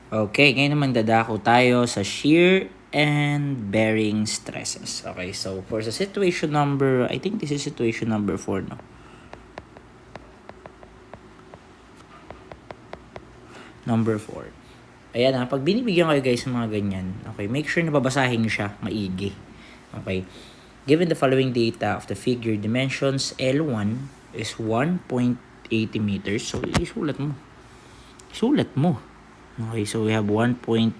Okay, ngayon naman dadako tayo sa shear and bearing stresses. Okay, so for the situation number, I think this is situation number 4, no? Number 4. Ayan ha, pag binibigyan kayo guys ng mga ganyan, okay, make sure na babasahin nyo siya maigi. Okay, given the following data of the figure, dimensions L1 is 1.80 meters. So, isulat mo. Isulat mo. Okay, so we have 1.80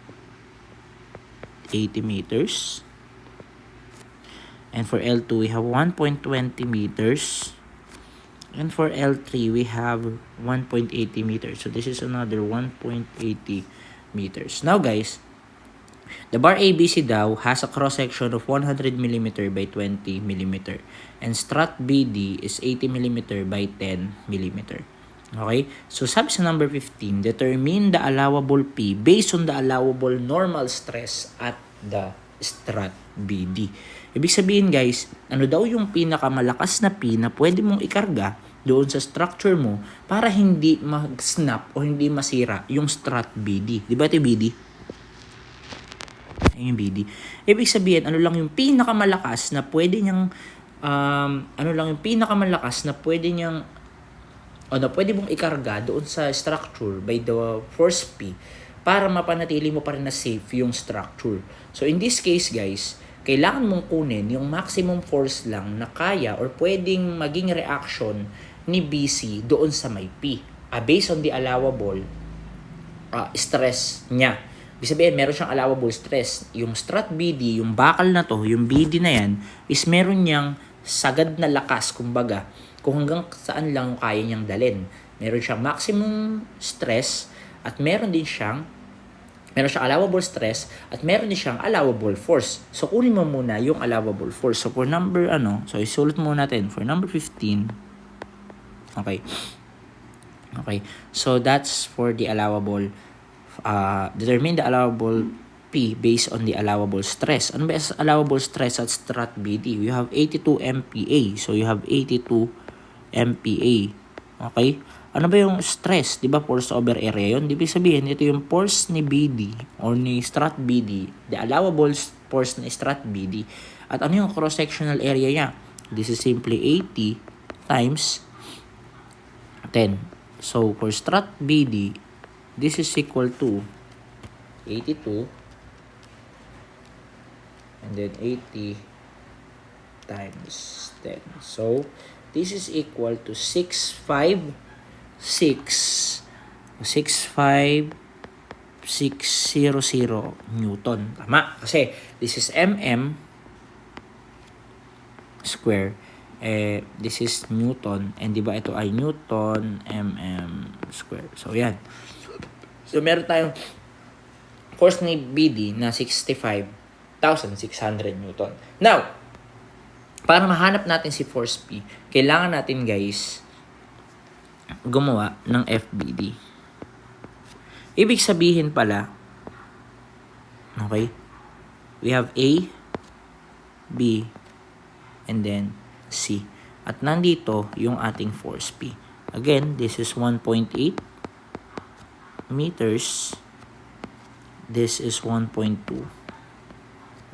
meters. And for L2, we have 1.20 meters. And for L3, we have 1.80 meters. So this is another 1.80 meters. Now guys, the bar ABC daw has a cross-section of 100 mm by 20 mm. And strut BD is 80 mm by 10 mm. Okay? So sabi sa number 15, determine the allowable P based on the allowable normal stress at the strut BD. Ibig sabihin guys, ano daw yung pinakamalakas na P na pwede mong ikarga doon sa structure mo para hindi mag-snap o hindi masira yung strut BD. Di ba ito BD? Yung BD. Ibig sabihin, ano lang yung pinakamalakas na pwede niyang pwede mong ikarga doon sa structure by the force P para mapanatili mo pa rin na safe yung structure. So in this case guys, kailangan mong kunin yung maximum force lang na kaya or pwedeng maging reaction ni BC doon sa may P. Based on the allowable stress niya. Ibig sabihin, meron siyang allowable stress. Yung strut BD, yung bakal na to, yung BD na yan, is meron niyang sagad na lakas, kumbaga, kung hanggang saan lang kaya niyang dalhin. Meron siyang maximum stress at meron siyang allowable stress at meron din siyang allowable force. So, kunin mo muna yung allowable force. So, for number, so isulat muna natin. For number 15, okay. So, that's for the allowable, determine the allowable P based on the allowable stress. Ano ba is allowable stress at strut BD? You have 82 MPa. So, you have 82 MPa. Okay? Ano ba yung stress? Di ba force over area yun? Ibig sabihin, ito yung force ni BD or ni strut BD, the allowable force ni strut BD. At ano yung cross-sectional area niya? This is simply 80 times 10. So, for strut BD, this is equal to 82 and then 80 times 10. So, this is equal to 656 Newton. Tama. Kasi this is mm square. This is Newton. And di ba ito ay Newton square. So, yan. So, meron tayong force ni BD na 65,600 Newton. Now, para mahanap natin si force P, kailangan natin guys gumawa ng FBD. Ibig sabihin pala, okay, we have A, B, and then C. At nandito yung ating force P. Again, this is 1.8 meters. This is 1.2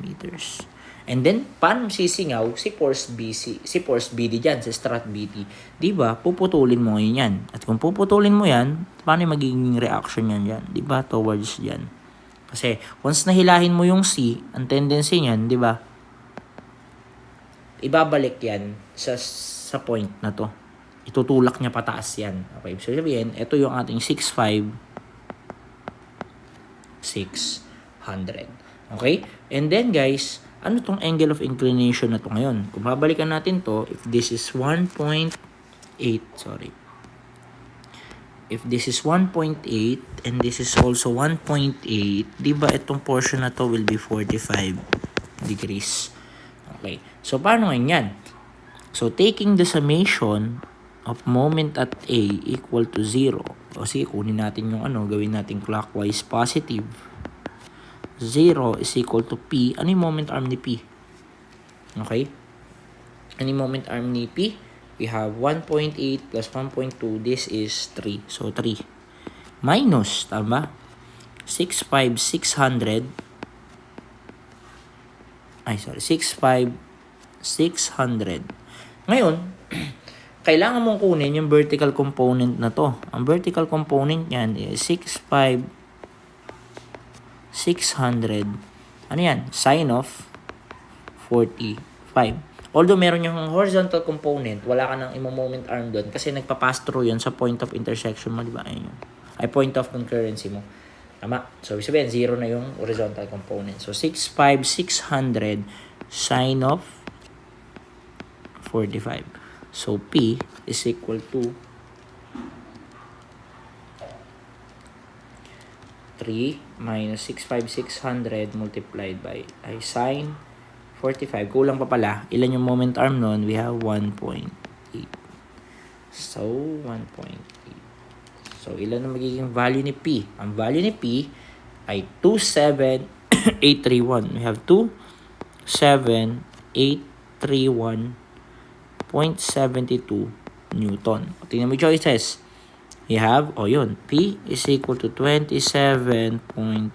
meters. And then, paano sisingaw si force BD dyan, si strut BD? Diba, puputulin mo yan. At kung puputulin mo yan, paano yung magiging reaction yan dyan? Diba, towards dyan. Kasi, once nahilahin mo yung C, ang tendency niyan, diba, ibabalik yan sa point na to. Itutulak niya pataas yan. Okay, so sabihin, ito yung ating 600. Okay? And then guys, ano tong angle of inclination na to ngayon? Kung babalikan natin to, if this is 1.8, if this is 1.8 and this is also 1.8, di ba itong portion na to will be 45 degrees. Okay. So, paano ngayon yan? So, taking the summation of moment at A equal to 0. O sige, kunin natin yung gawin natin clockwise positive. 0 is equal to P. Ano yung moment arm ni P? Okay? Ano yung moment arm ni P? We have 1.8 plus 1.2. This is 3. So, 3. Minus, tama? 6,500. Ay, sorry. 6,500. Ngayon, kailangan mong kunin yung vertical component na to. Ang vertical component niyan is 6,600. Ano yan? Sine of 45. Although meron yung horizontal component, wala ka nang imo-moment arm doon kasi nagpa-pass through yun sa point of intersection mo, di ba? Ayun yun. Ay, point of concurrency mo. Tama. So, sabihin, 0 na yung horizontal component. So, 6,600 sine of 45. So, P is equal to 3 minus 6,600 multiplied by sine 45. Kulang pa pala. Ilan yung moment arm nun? We have 1.8. So, 1.8. So, ilan ang magiging value ni P? Ang value ni P ay 27,831. We have 27,831.72 Newton. Tingnan mo yung choices. You have, yun, P is equal to 27.83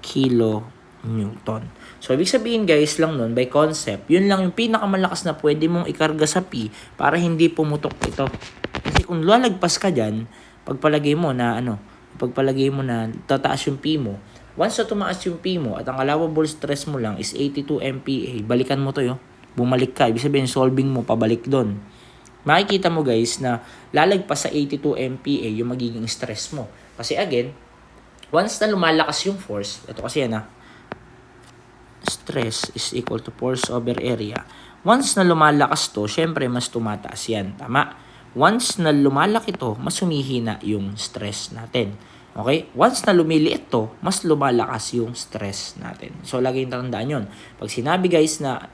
kilonewton. So, ibig sabihin guys lang nun, by concept, yun lang yung pinakamalakas na pwede mong ikarga sa P para hindi pumutok ito. Kasi kung lalagpas ka dyan, pagpalagay mo na tataas yung P mo, once na tumaas yung P mo at ang allowable stress mo lang is 82 MPa, balikan mo to yun. Bumalik ka. Ibig sabihin, solving mo, pabalik doon. Makikita mo guys na lalagpas sa 82 MPa yung magiging stress mo. Kasi again, once na lumalakas yung force, ito kasi yan stress is equal to force over area. Once na lumalakas to, syempre mas tumataas yan. Tama? Once na lumalaki to, mas humihina yung stress natin. Okay? Once na lumiliit to, mas lumalakas yung stress natin. So, lagi yung tandaan yun. Pag sinabi guys na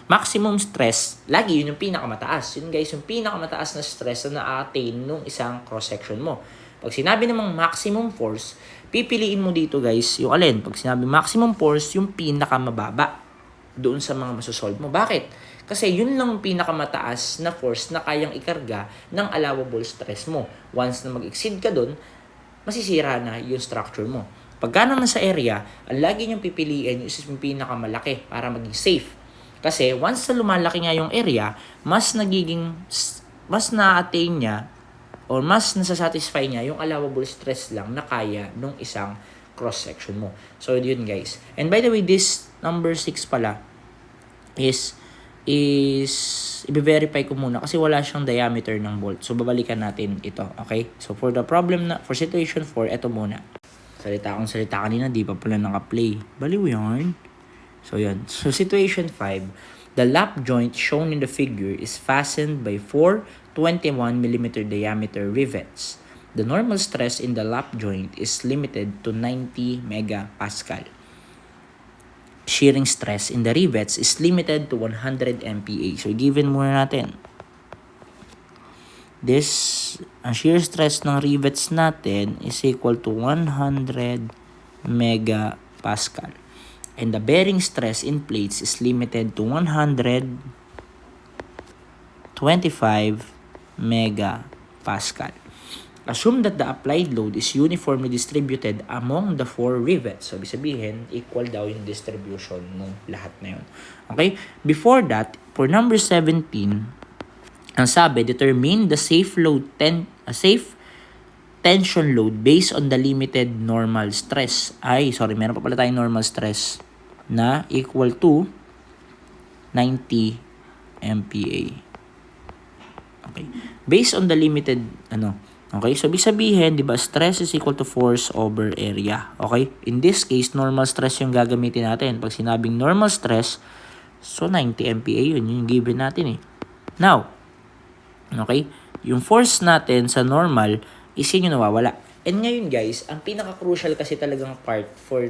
maximum stress, lagi yun yung pinakamataas. Yun guys, yung pinakamataas na stress na na-attain nung isang cross-section mo. Pag sinabi namang maximum force, pipiliin mo dito guys, yung alin? Pag sinabi maximum force, yung pinakamababa doon sa mga masosolve mo. Bakit? Kasi yun lang yung pinakamataas na force na kayang ikarga ng allowable stress mo. Once na mag-exceed ka doon, masisira na yung structure mo. Pagka naman sa area, ang lagi niyong pipiliin is yung pinakamalaki para maging safe. Kasi once na lumalaki nga yung area, mas na-attain niya or mas nasasatisfy niya yung allowable stress lang na kaya nung isang cross-section mo. So, yun guys. And by the way, this number 6 pala is i-verify ko muna kasi wala siyang diameter ng bolt. So, babalikan natin ito. Okay? So, for situation 4, ito muna. Salita kanina, di pa pala naka-play. Baliw yarn. So, yun. So, situation 5. The lap joint shown in the figure is fastened by 4 21mm diameter rivets. The normal stress in the lap joint is limited to 90 megapascal. Shearing stress in the rivets is limited to 100 MPa. So, given muna natin. Ang shear stress ng rivets natin is equal to 100 megapascal. And the bearing stress in plates is limited to 125 megapascal. Assume that the applied load is uniformly distributed among the 4 rivets. So, ibig sabihin, equal daw yung distribution ng lahat na yun. Okay? Before that, for number 17, ang sabi, determine the safe tension load based on the limited normal stress. Meron pa pala tayong normal stress na equal to 90 MPa. Okay. Based on the limited, okay, so ibig sabihin, di ba, stress is equal to force over area. Okay? In this case, normal stress yung gagamitin natin. Pag sinabing normal stress, so 90 MPa yun yung given natin eh. Now, okay, yung force natin sa normal is yun yung nawawala. And ngayon guys, ang pinaka-crucial kasi talagang part for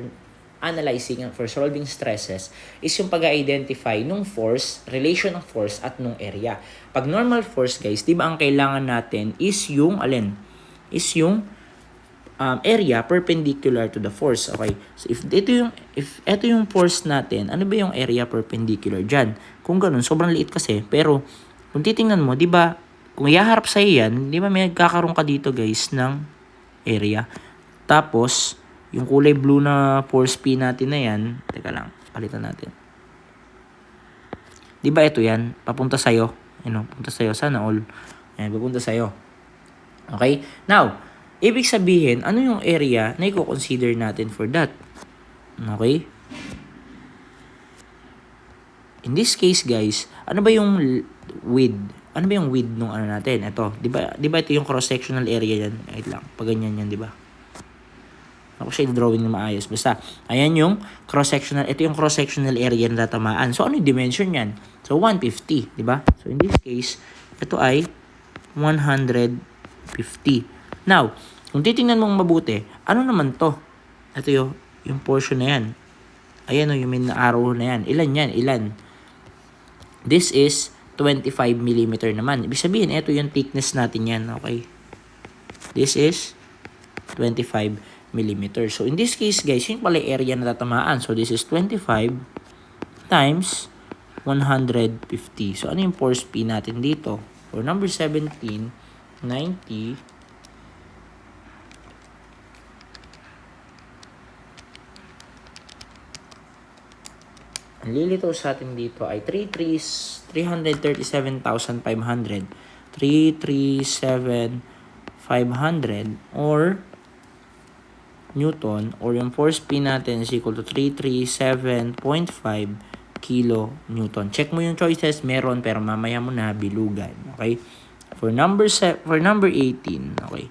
analyzing and for solving stresses is yung pag-identify nung force, relation ng force at nung area. Pag normal force guys, di ba ang kailangan natin is yung alin? Is yung area perpendicular to the force. Okay? So if ito yung force natin, ano ba yung area perpendicular diyan? Kung ganun, sobrang liit kasi. Pero kung titingnan mo, di ba, kung ihaharap sa yan, di ba may kakaroon ka dito guys ng area. Tapos, yung kulay blue na force P natin na yan, teka lang, palitan natin. Di ba ito yan? Papunta sa'yo. Papunta sa'yo. Sana all. Ayan, papunta sa'yo. Okay? Now, ibig sabihin, ano yung area na i-consider natin for that? Okay? In this case, guys, ano ba yung width? Ano ba yung width nung ano natin? Ito. Di ba ito yung cross-sectional area yan? Wait lang. Pag ganyan yan, di ba? Ako siya drawing na maayos. Basta, ayan yung cross-sectional. Ito yung cross-sectional area na tatamaan. So, ano yung dimension yan? So, 150. Di ba? So, in this case, ito ay 150. Now, kung titingnan mong mabuti, ano naman to? Ito yung portion na yan. Ayan yung may arrow na yan. Ilan yan? Ilan? This is 25 mm naman. Ibig sabihin, ito yung thickness natin yan. Okay? This is 25 mm. So, in this case, guys, yun pala area na tatamaan. So, this is 25 times 150. So, ano yung force P natin dito? For number 17, 90 ang lilito sa atin dito ay 337,500 or Newton, or yung force P natin is equal to 337.5 kilo Newton. Check mo yung choices, meron pero mamaya mo na bilugan. Okay? For number 18, okay.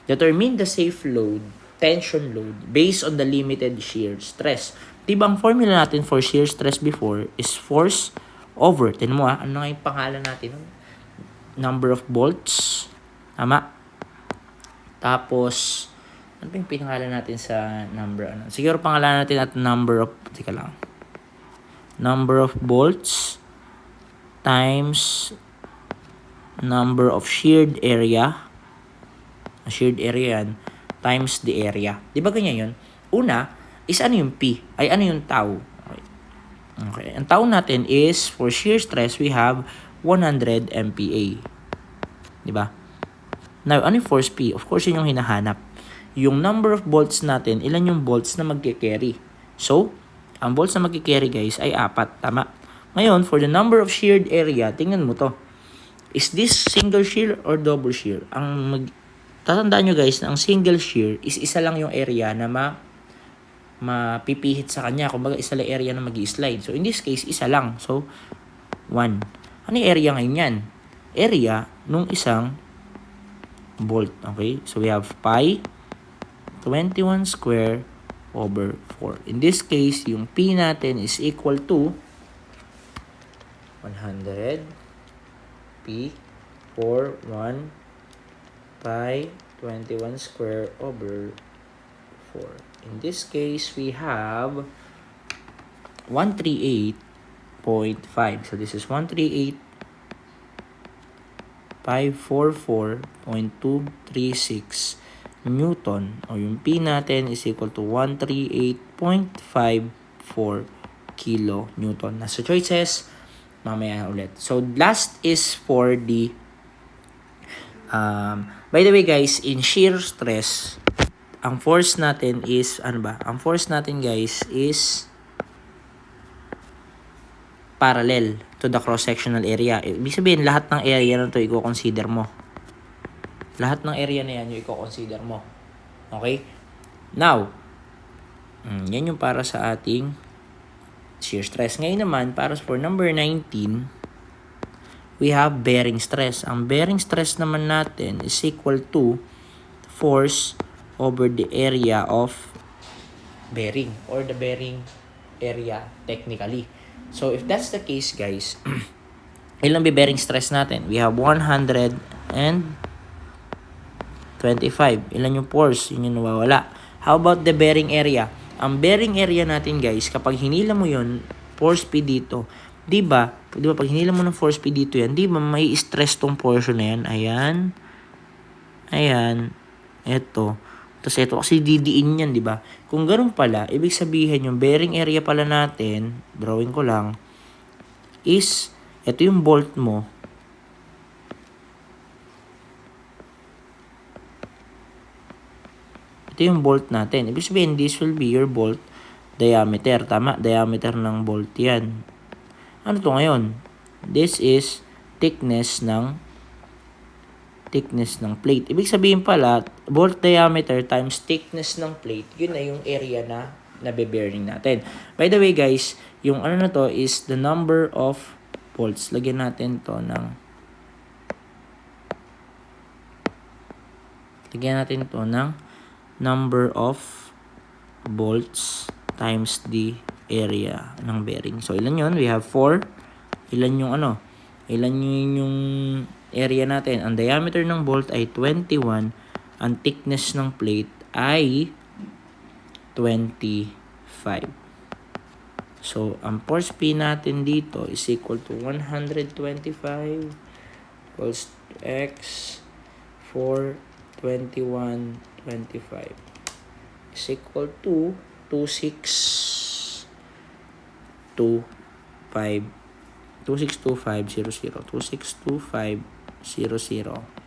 Determine the safe load, tension load based on the limited shear stress. Diba ang formula natin for shear stress before is force over, tinan mo ano nga yung pangalan natin? Number of bolts. Tama? Tapos, ano ba yung pinangalan natin sa number? Siguro pangalan natin at number of bolts times number of sheared area. Sheared area yan times the area. Di ba ganyan yun? Una is ano yung P? Ay ano yung tau? Okay. Ang tau natin is for shear stress we have 100 MPa. Di ba? Now, ano yung force P? Of course, yun yung hinahanap. Yung number of bolts natin, ilan yung bolts na magke-carry? So, ang bolts na magke-carry, guys, ay 4. Tama? Ngayon, for the number of sheared area, tingnan mo to. Is this single shear or double shear? Tatandaan nyo, guys, na ang single shear is isa lang yung area na mapipihit sa kanya. Kumbaga, isa lang area na mag-i-slide. So, in this case, isa lang. So, 1. Ano yung area ngayon yan? Area nung isang bolt. Okay? So, we have pi 21 square over 4. In this case, yung P natin is equal to 100 P for 1 pi 21 square over 4. In this case, we have 138.5. So, this is 138,544.236 Newton. O yung P natin is equal to 138.54 kilo Newton. Nasa choices, mamaya ulit. So, last is for the by the way, guys, in shear stress, ang force natin is, Ang force natin, guys, is parallel to the cross-sectional area. Ibig sabihin, lahat ng area na ito i-consider mo. Lahat ng area na yan yung i-consider mo. Okay? Now, yan yung para sa ating shear stress. Ngayon naman, para for number 19, we have bearing stress. Ang bearing stress naman natin is equal to force over the area of bearing, or the bearing area technically. So, if that's the case, guys, ilang bearing stress natin? We have 125. Ilan yung force? Yun yung nawawala. How about the bearing area? Ang bearing area natin, guys, kapag hinila mo yun, force P dito, Di ba pag hinila mo ng force P dito yan, di ba may stress tong portion na yan? Ayan. Ito. Tapos ito kasi didiin yan, di ba? Kung ganoon pala, ibig sabihin yung bearing area pala natin, drawing ko lang, is, ito yung bolt mo. Ito yung bolt natin. Ibig sabihin, this will be your bolt diameter. Tama? Diameter ng bolt yan. Ano to ngayon? This is thickness ng plate. Ibig sabihin pala, bolt diameter times thickness ng plate, yun na yung area na nabe-bearing natin. By the way guys, yung ano na to is the number of bolts. Lagyan natin to ng number of bolts times the area ng bearing. So, ilan yun? We have 4. Ilan yung yung area natin? Ang diameter ng bolt ay 21. Ang thickness ng plate ay 25. So, ang force P natin dito is equal to 125 equals to X 4, 21, 25 is equal to 2625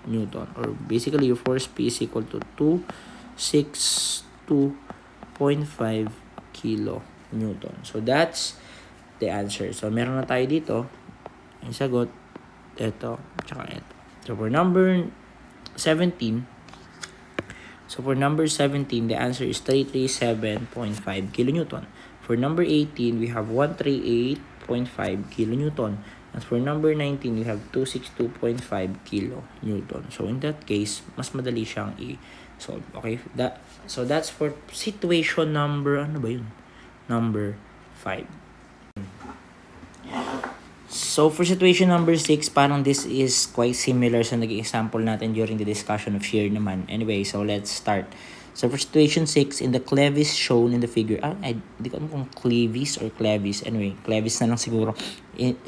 Newton, or basically your force P is equal to 262.5 kilo Newton. So that's the answer. So meron na tayo dito ang sagot, ito tsaka ito. So for number 17, the answer is 337.5 kilonewton. For number 18, we have 138.5 kilonewton. And for number 19, we have 262.5 kilonewton. So in that case, mas madali siyang i-solve. Okay? So that's for situation number, number 5. So for situation number 6, parang this is quite similar sa naging example natin during the discussion of shear naman. Anyway, so let's start. So for situation 6, in the clevis shown in the figure, hindi ko alam kung clevis or clevis. Anyway, clevis na lang siguro.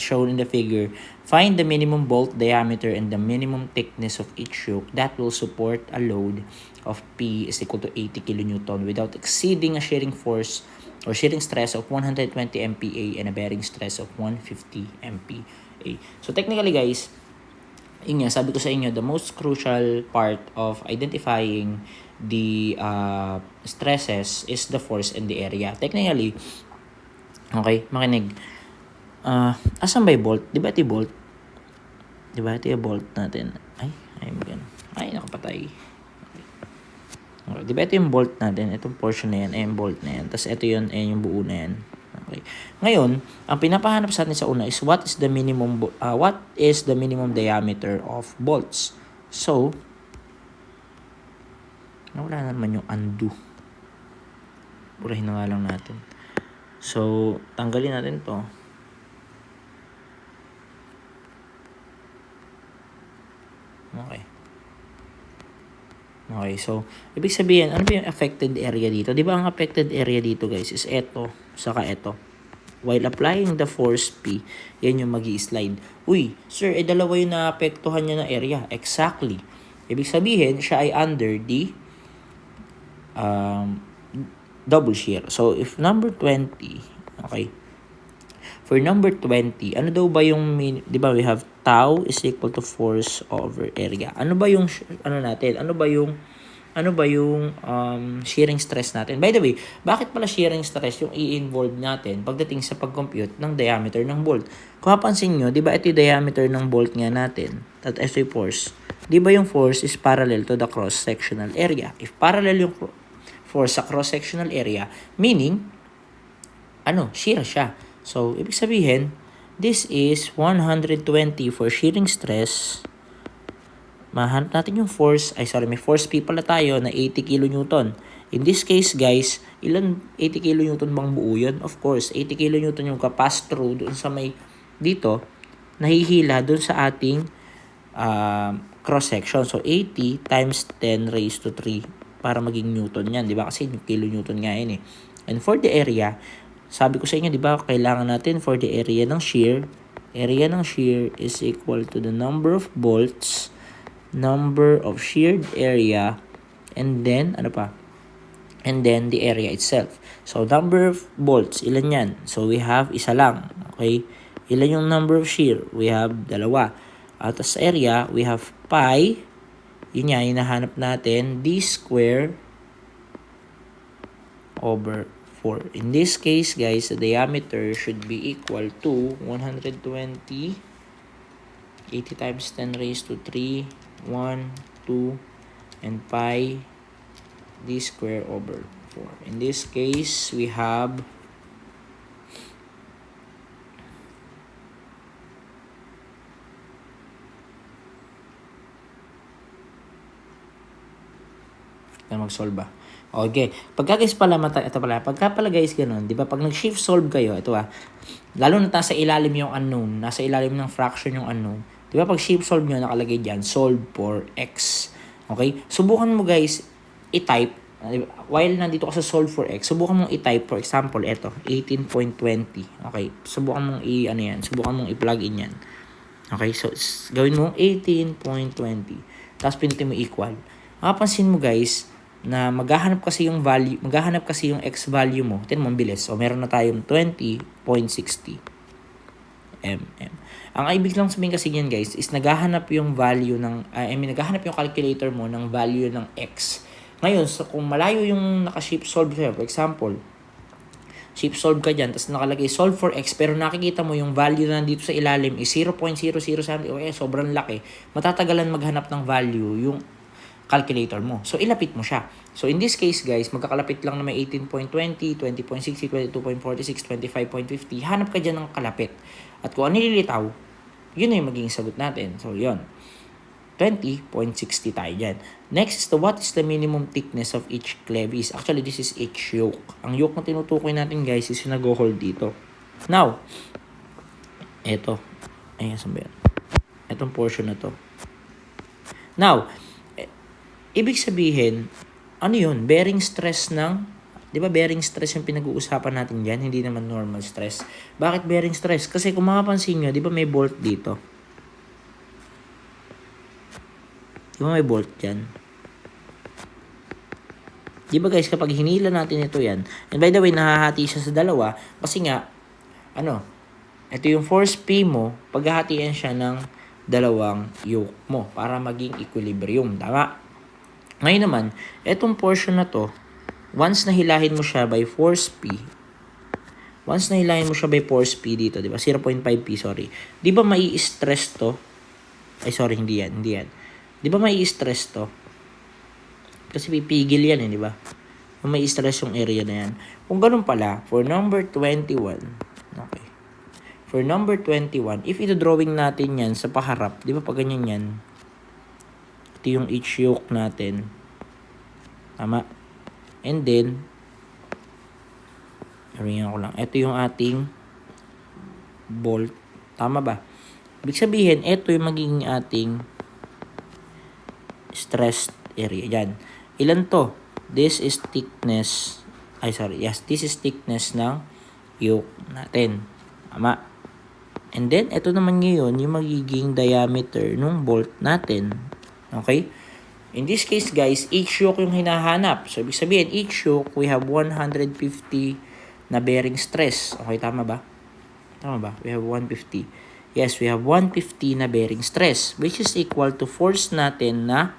Shown in the figure, find the minimum bolt diameter and the minimum thickness of each yoke that will support a load of P is equal to 80 kilonewton without exceeding a shearing force or shearing stress of 120 MPa and a bearing stress of 150 MPa. So technically guys, yun nga, sabi ko sa inyo, the most crucial part of identifying the stresses is the force and the area. Technically, okay, makinig. Asan ba yung bolt? Diba ito yung bolt? Diba ito yung bolt natin? Ay, nakapatay. Okay. Diba ito yung bolt natin? Itong portion na yan, ay yung bolt na yan. Tapos ito yun, ay yung buo na yan. Okay. Ngayon, ang pinapahanap sa atin sa una is what is the minimum diameter of bolts. So, nawala naman yung undo. Burahin na nga lang natin. So, tanggalin natin to. Okay, so, ibig sabihin, ano ba yung affected area dito? Di ba ang affected area dito, guys, is eto, saka eto. While applying the force P, yan yung magi-slide. Uy, sir, dalawa yung naapektuhan niya na area. Exactly. Ibig sabihin, siya ay under the double shear. So, if number 20, okay, for number 20, ano daw ba yung, di ba we have tau is equal to force over area. Ano ba yung, Ano ba yung shearing stress natin? By the way, bakit pala shearing stress yung i-involve natin pagdating sa pag-compute ng diameter ng bolt? Kung mapansin nyo, di ba ito yung diameter ng bolt nga natin? At ito yung force. Di ba yung force is parallel to the cross-sectional area? If parallel yung force sa cross-sectional area, meaning, shear siya. So, ibig sabihin, this is 120 for shearing stress. Mahanap natin yung force. May force P pala tayo na 80 kilonewton. In this case, guys, ilan 80 kilonewton bang buo yun? Of course, 80 kilonewton yung kapass through doon sa may dito, nahihila doon sa ating cross-section. So, 80 times 10 raised to 3 para maging newton yan. Diba? Kasi kilonewton nga yun eh. And for the area, sabi ko sa inyo, di ba, kailangan natin for the area ng shear is equal to the number of bolts, number of sheared area, and then, and then the area itself. So, number of bolts, ilan yan? So, we have isa lang. Okay? Ilan yung number of shear? We have dalawa. At sa area, we have pi. Yun nga, hinahanap natin, d square over 4. In this case, guys, the diameter should be equal to 120, 80 times 10 raised to 3, 1, 2, and pi d square over 4. In this case, we have na mag-solve ba? Okay. Pagka guys pala, pagka pala guys ganun, di ba, pag nag-shift solve kayo, ito lalo na nasa ilalim yung unknown, nasa ilalim ng fraction yung unknown, di ba, pag shift solve nyo, nakalagay dyan, solve for x. Okay? Subukan mo guys, i-type, while nandito ka sa solve for x, subukan mong i-type, for example, ito, 18.20. Okay? Subukan mong subukan mong i-plug in yan. Okay? So, gawin mo 18.20. Tapos, pinutin mo equal. Mapapansin mo guys, na maghahanap kasi yung x value mo. Tingnan mo, bilis. So, meron na tayong 20.60 mm. Ang ibig lang sabihin kasi yan guys, is naghahanap yung value ng, naghahanap yung calculator mo ng value ng x. Ngayon, so kung malayo yung naka-shift solve sa'yo, for example, shift solve ka dyan, tapos nakalagay solve for x, pero nakikita mo yung value na dito sa ilalim is 0.00 something, sobrang laki, matatagalan maghanap ng value yung calculator mo. So, ilapit mo siya. So, in this case, guys, magkakalapit lang na may 18.20, 20.60, 22.46, 25.50. Hanap ka dyan ng kalapit. At kung ano nililitaw, yun na yung magiging sagot natin. So, yun. 20.60 tayo dyan. Next is what is the minimum thickness of each clevis? Actually, this is each yoke. Ang yoke na tinutukoy natin, guys, is yung nag-hold dito. Now, eto. Ayan, saan ba yan? Etong portion na to. Now, ibig sabihin, ano yun? Bearing stress ng, di ba bearing stress yung pinag-uusapan natin dyan? Hindi naman normal stress. Bakit bearing stress? Kasi kung makapansin nyo, di ba may bolt dito? Di ba may bolt dyan? Di ba guys, kapag hinila natin ito yan, and by the way, nahahati siya sa dalawa, kasi nga, ito yung force P mo, paghahatian siya ng dalawang yoke mo para maging equilibrium. Tama? Ngayon naman, etong portion na to, once nahilahin mo siya by force P dito, di ba? 0.5P, sorry. Di ba mai-stress to? Ay, sorry, hindi yan. Di ba mai-stress to? Kasi pipigil yan di ba? Mai-stress yung area na yan. Kung ganun pala, for number 21, okay. For number 21, if ito drawing natin yan sa paharap, di ba pag ganyan yan, ito yung each yoke natin. Tama. And then, ringan ko lang. Ito yung ating bolt. Tama ba? Ibig sabihin, ito yung magiging ating stress area. Yan. Ilan to? This is thickness. This is thickness ng yoke natin. Tama. And then, ito naman ngayon, yung magiging diameter ng bolt natin. Okay? In this case, guys, each yoke yung hinahanap. So, ibig sabihin, each yoke, we have 150 na bearing stress. Okay, tama ba? We have 150. Yes, we have 150 na bearing stress, which is equal to force natin na,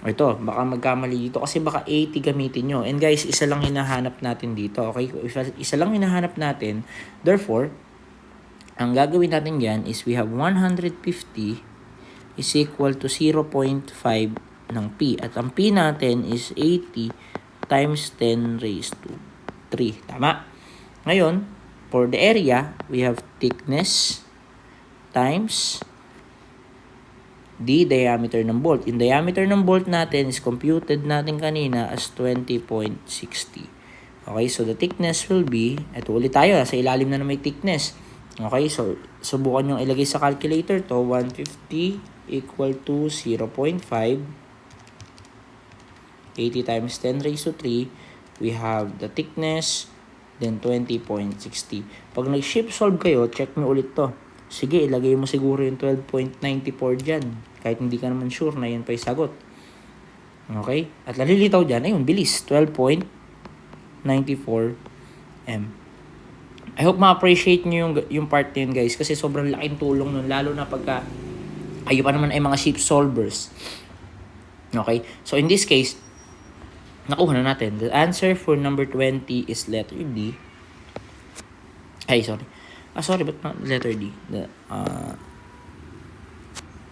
ito, baka magkamali dito kasi baka 80 gamitin nyo. And guys, isa lang hinahanap natin dito. Okay? If isa lang hinahanap natin, therefore, ang gagawin natin yan is we have 150 is equal to 0.5 ng P. At ang P natin is 80 times 10 raised to 3. Tama? Ngayon, for the area, we have thickness times the diameter ng bolt. In diameter ng bolt natin is computed natin kanina as 20.60. Okay, so the thickness will be, ito ulit tayo, sa ilalim na may thickness. Okay, so subukan nyo ilagay sa calculator to, 150 equal to 0.5. 80 times 10 raised to 3. We have the thickness, then 20.60. Pag nag-shift solve kayo, check mo ulit to. Sige, ilagay mo siguro yung 12.94 dyan. Kahit hindi ka naman sure na yan pa yung sagot. Okay? At lalilitaw dyan, ayun, bilis. 12.94 m. I hope ma-appreciate nyo yung part na yun, guys. Kasi sobrang laking tulong nun. Lalo na pagka kayo pa naman ay mga shift solvers. Okay? So, in this case, Nakuha na natin. The answer for number 20 is letter D. Ay, sorry. Sorry, but not letter D? The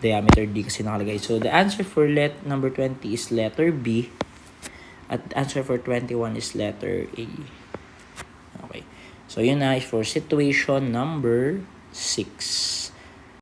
diameter D kasi nakalagay. So, the answer for number 20 is letter B. At the answer for 21 is letter A. Okay. So, yun na for situation number 6.